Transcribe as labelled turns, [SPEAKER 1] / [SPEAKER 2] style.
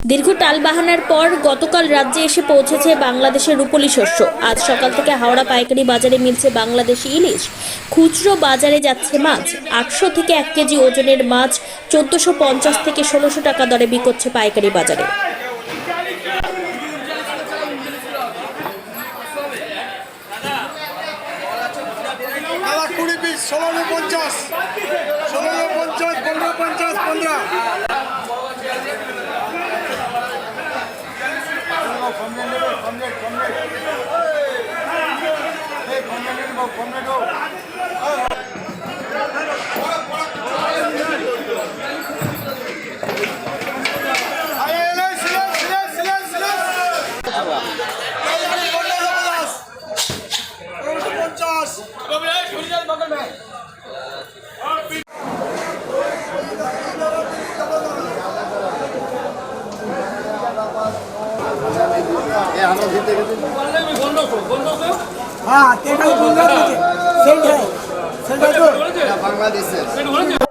[SPEAKER 1] দীর্ঘ টালবাহানার পর গতকাল রাজ্যে এসে পৌঁছেছে বাংলাদেশের রূপলী শস্য। আজ সকাল থেকে হাওড়া পাইকারি বাজারে মিলছে বাংলাদেশি ইলিশ। খুচরো বাজারে যাচ্ছে মাছ। 800 থেকে 1 কেজি ওজনের মাছ 1450 থেকে 1600 টাকা দরে বিক্রি হচ্ছে পাইকারি বাজারে।
[SPEAKER 2] हाँ, तेरा ही बोल रहा है, सेठ है, सेठ है तो
[SPEAKER 3] बांग्लादेश से